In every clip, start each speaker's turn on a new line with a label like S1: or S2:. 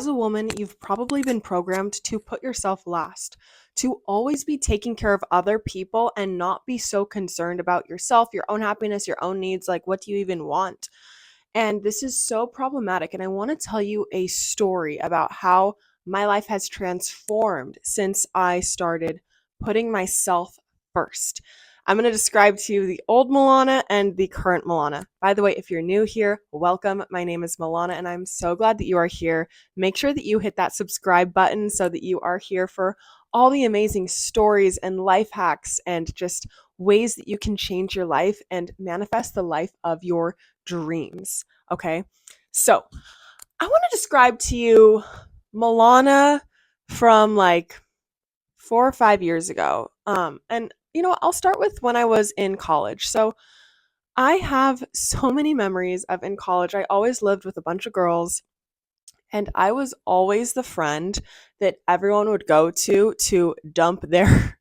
S1: As a woman, you've probably been programmed to put yourself last, to always be taking care of other people and not be so concerned about yourself, your own happiness, your own needs. Like, what do you even want? And this is so problematic. And I want to tell you a story about how my life has transformed since I started putting myself first. I'm going to describe to you the old Milana and the current Milana. By the way, if you're new here, welcome. My name is Milana, and I'm so glad that you are here. Make sure that you hit that subscribe button so that you are here for all the amazing stories and life hacks and just ways that you can change your life and manifest the life of your dreams. Okay. So I want to describe to you Milana from like 4 or 5 years ago. And I'll start with when I was in college. So I have so many memories of in college. I always lived with a bunch of girls, and I was always the friend that everyone would go to dump their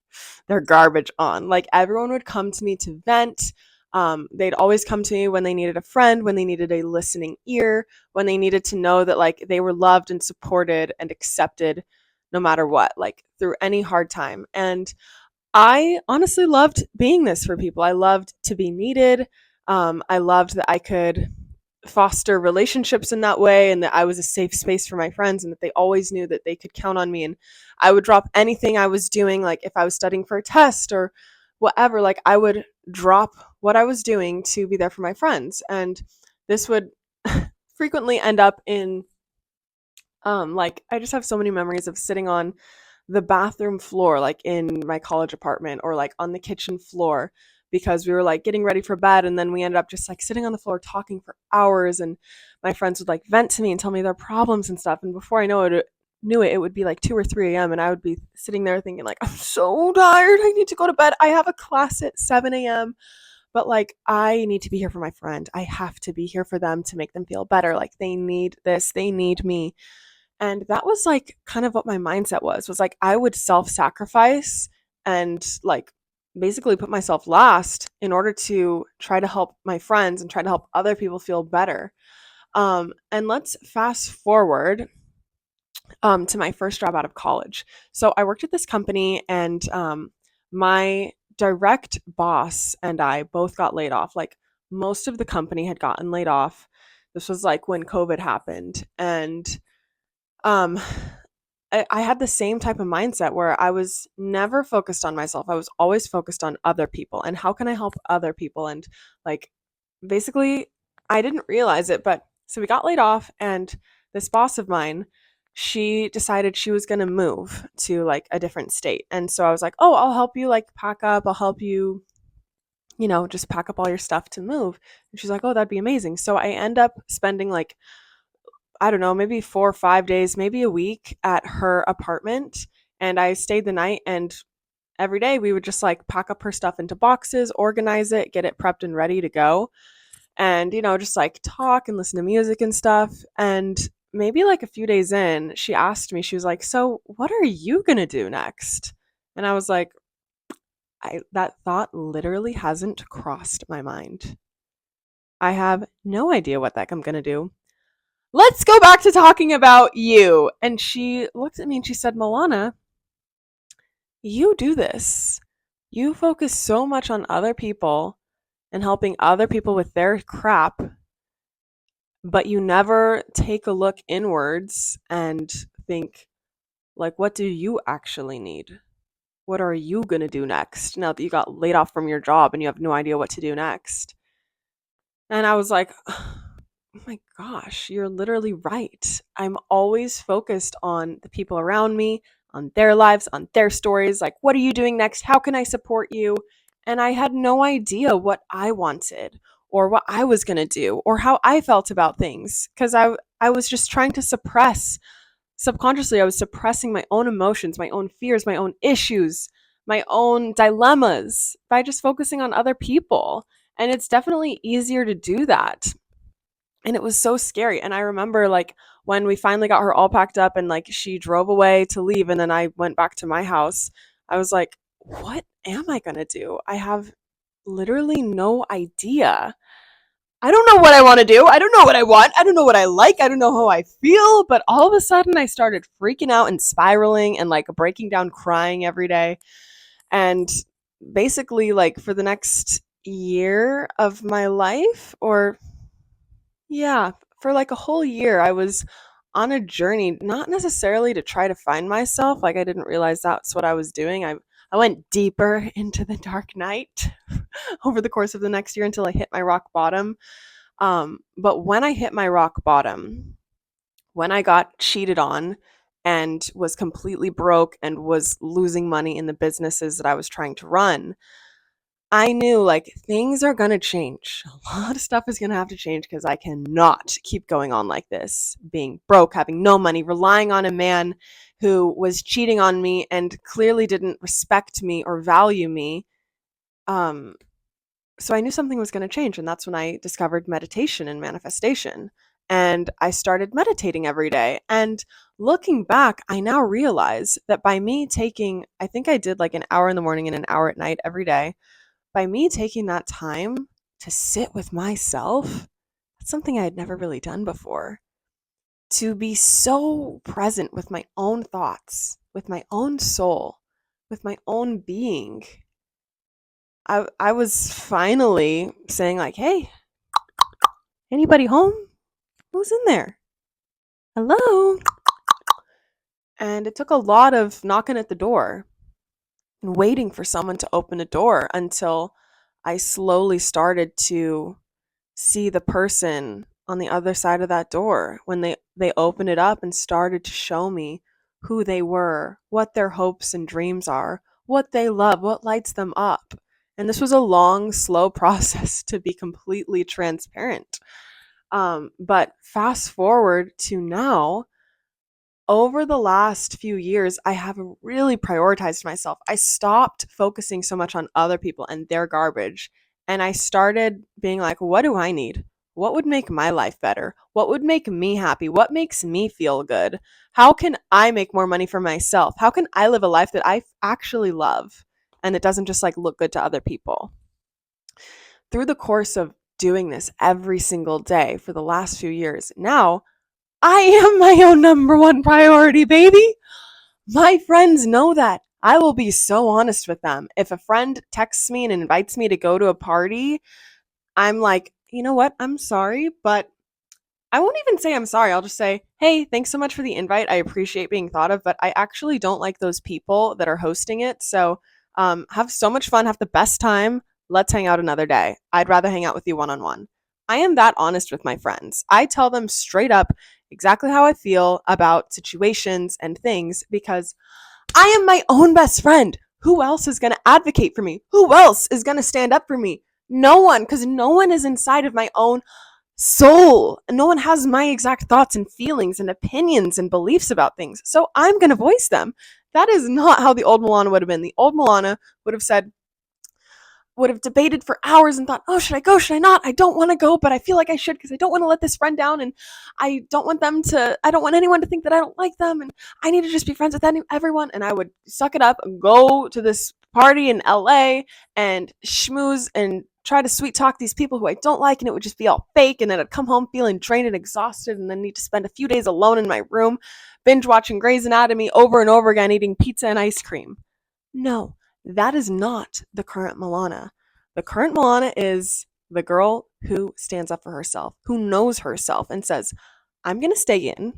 S1: their garbage on. Like everyone would come to me to vent. They'd always come to me when they needed a friend, when they needed a listening ear, when they needed to know that like they were loved and supported and accepted no matter what, like through any hard time. And I honestly loved being this for people. I loved to be needed. I loved that I could foster relationships in that way and that I was a safe space for my friends and that they always knew that they could count on me. And I would drop anything I was doing, like if I was studying for a test or whatever, like I would drop what I was doing to be there for my friends. And this would frequently end up in like I just have so many memories of sitting on the bathroom floor, like in my college apartment, or like on the kitchen floor because we were like getting ready for bed. And then we ended up just like sitting on the floor talking for hours. And my friends would like vent to me and tell me their problems and stuff. And before I knew it, it would be like 2 or 3 a.m. And I would be sitting there thinking, like, I'm so tired. I need to go to bed. I have a class at 7 a.m. But like, I need to be here for my friend. I have to be here for them to make them feel better. Like, they need this, they need me. And that was like kind of what my mindset was like I would self-sacrifice and like basically put myself last in order to try to help my friends and try to help other people feel better. And let's fast forward to my first job out of college. So I worked at this company, and my direct boss and I both got laid off. Like most of the company had gotten laid off. This was like when COVID happened. And um, I had the same type of mindset where I was never focused on myself. I was always focused on other people and how can I help other people. And like basically, I didn't realize it, but so we got laid off, and this boss of mine, she decided she was going to move to like a different state. And so I was like, oh, I'll help you like pack up. I'll help you, just pack up all your stuff to move. And she's like, oh, that'd be amazing. So I end up spending like I don't know, maybe 4 or 5 days, maybe a week at her apartment. And I stayed the night, and every day we would just like pack up her stuff into boxes, organize it, get it prepped and ready to go. And, just like talk and listen to music and stuff. And maybe like a few days in, she asked me, she was like, so what are you going to do next? And I was like, that thought literally hasn't crossed my mind. I have no idea what the heck I'm going to do. Let's go back to talking about you. And she looked at me and she said, Milana, you do this. You focus so much on other people and helping other people with their crap, but you never take a look inwards and think, like, what do you actually need? What are you going to do next now that you got laid off from your job and you have no idea what to do next? And I was like, oh my gosh, you're literally right. I'm always focused on the people around me, on their lives, on their stories. Like, what are you doing next? How can I support you? And I had no idea what I wanted or what I was going to do or how I felt about things because I was just trying to suppress. Subconsciously, I was suppressing my own emotions, my own fears, my own issues, my own dilemmas by just focusing on other people. And it's definitely easier to do that, and it was so scary. And I remember like when we finally got her all packed up and like she drove away to leave, and then I went back to my house, I was like, what am I going to do? I have literally no idea. I don't know what I want to do. I don't know what I want. I don't know what I like. I don't know how I feel. But all of a sudden, I started freaking out and spiraling and like breaking down, crying every day. And basically, like for the next year of my life, or yeah, for like a whole year, I was on a journey, not necessarily to try to find myself. Like I didn't realize that's what I was doing. I went deeper into the dark night over the course of the next year until I hit my rock bottom. But when I hit my rock bottom, when I got cheated on and was completely broke and was losing money in the businesses that I was trying to run, I knew like things are going to change. A lot of stuff is going to have to change because I cannot keep going on like this, being broke, having no money, relying on a man who was cheating on me and clearly didn't respect me or value me. Um, so I knew something was going to change. And that's when I discovered meditation and manifestation. And I started meditating every day. And looking back, I now realize that by me taking, I think I did like an hour in the morning and an hour at night every day, by me taking that time to sit with myself, that's something I had never really done before. To be so present with my own thoughts, with my own soul, with my own being. I was finally saying like, "Hey, anybody home? Who's in there? Hello?" And it took a lot of knocking at the door and waiting for someone to open a door until I slowly started to see the person on the other side of that door when they opened it up and started to show me who they were, what their hopes and dreams are, what they love, what lights them up. And this was a long, slow process to be completely transparent. But fast forward to now, over the last few years, I have really prioritized myself. I stopped focusing so much on other people and their garbage. And I started being like, what do I need? What would make my life better? What would make me happy? What makes me feel good? How can I make more money for myself? How can I live a life that I actually love and it doesn't just like look good to other people? Through the course of doing this every single day for the last few years, now I am my own number one priority, baby. My friends know that. I will be so honest with them. If a friend texts me and invites me to go to a party, I'm like, you know what? I'm sorry, but I won't even say I'm sorry. I'll just say, hey, thanks so much for the invite. I appreciate being thought of, but I actually don't like those people that are hosting it. So have so much fun. Have the best time. Let's hang out another day. I'd rather hang out with you one on one. I am that honest with my friends. I tell them straight up exactly how I feel about situations and things because I am my own best friend. Who else is going to advocate for me? Who else is going to stand up for me? No one, because no one is inside of my own soul. No one has my exact thoughts and feelings and opinions and beliefs about things. So I'm going to voice them. That is not how the old Milana would have been. The old Milana would have said, would have debated for hours and thought, oh, should I go? Should I not? I don't want to go, but I feel like I should because I don't want to let this friend down. And I don't want I don't want anyone to think that I don't like them. And I need to just be friends with everyone. And I would suck it up and go to this party in LA and schmooze and try to sweet talk these people who I don't like. And it would just be all fake. And then I'd come home feeling drained and exhausted and then need to spend a few days alone in my room, binge watching Grey's Anatomy over and over again, eating pizza and ice cream. No, that is not the current Milana. The current Milana is the girl who stands up for herself, who knows herself and says, I'm going to stay in.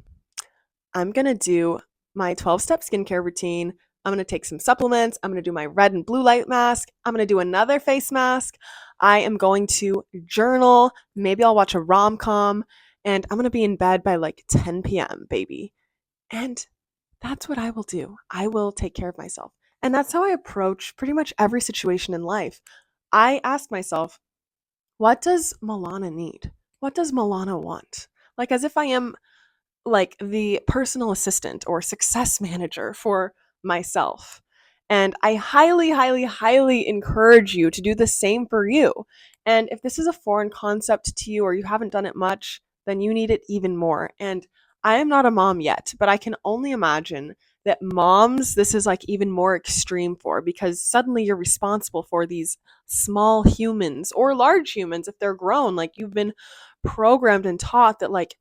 S1: I'm going to do my 12-step skincare routine. I'm going to take some supplements. I'm going to do my red and blue light mask. I'm going to do another face mask. I am going to journal. Maybe I'll watch a rom-com. And I'm going to be in bed by like 10 p.m., baby. And that's what I will do. I will take care of myself. And that's how I approach pretty much every situation in life. I ask myself, what does Milana need? What does Milana want? Like as if I am like the personal assistant or success manager for myself. And I highly, highly, highly encourage you to do the same for you. And if this is a foreign concept to you or you haven't done it much, then you need it even more. And I am not a mom yet, but I can only imagine that moms, this is like even more extreme for, because suddenly you're responsible for these small humans or large humans if they're grown. Like you've been programmed and taught that like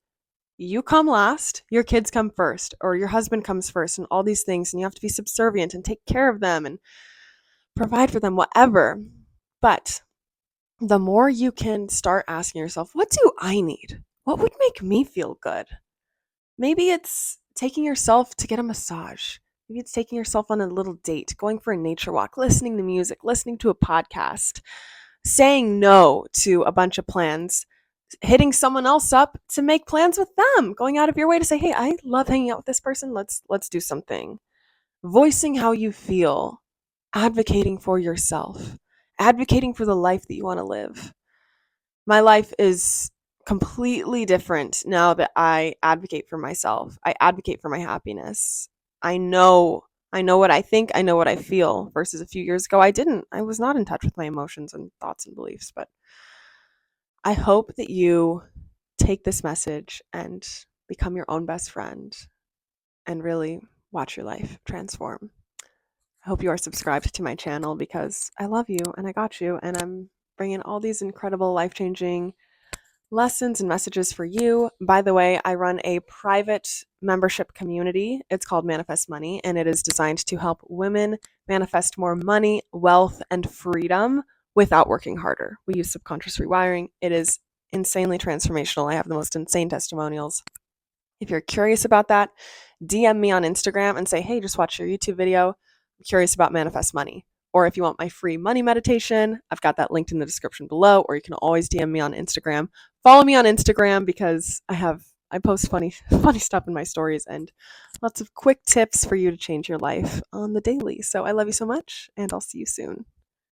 S1: you come last, your kids come first, or your husband comes first, and all these things, and you have to be subservient and take care of them and provide for them, whatever. But the more you can start asking yourself, what do I need? What would make me feel good? Maybe it's taking yourself to get a massage. Maybe it's taking yourself on a little date, going for a nature walk, listening to music, listening to a podcast, saying no to a bunch of plans, hitting someone else up to make plans with them, going out of your way to say, "Hey, I love hanging out with this person. Let's do something." Voicing how you feel, advocating for yourself, advocating for the life that you want to live. My life is completely different now that I advocate for myself. I advocate for my happiness. I know I know what I think, I know what I feel versus a few years ago I didn't. I was not in touch with my emotions and thoughts and beliefs, but I hope that you take this message and become your own best friend and really watch your life transform. I hope you are subscribed to my channel because I love you and I got you, and I'm bringing all these incredible life-changing lessons and messages for you. By the way, I run a private membership community. It's called Manifest Money, and it is designed to help women manifest more money, wealth, and freedom without working harder. We use subconscious rewiring. It is insanely transformational. I have the most insane testimonials. If you're curious about that, DM me on Instagram and say, hey, just watch your YouTube video. I'm curious about Manifest Money. Or if you want my free money meditation, I've got that linked in the description below, or you can always DM me on Instagram. Follow me on Instagram because I post funny stuff in my stories and lots of quick tips for you to change your life on the daily. So I love you so much, and I'll see you soon.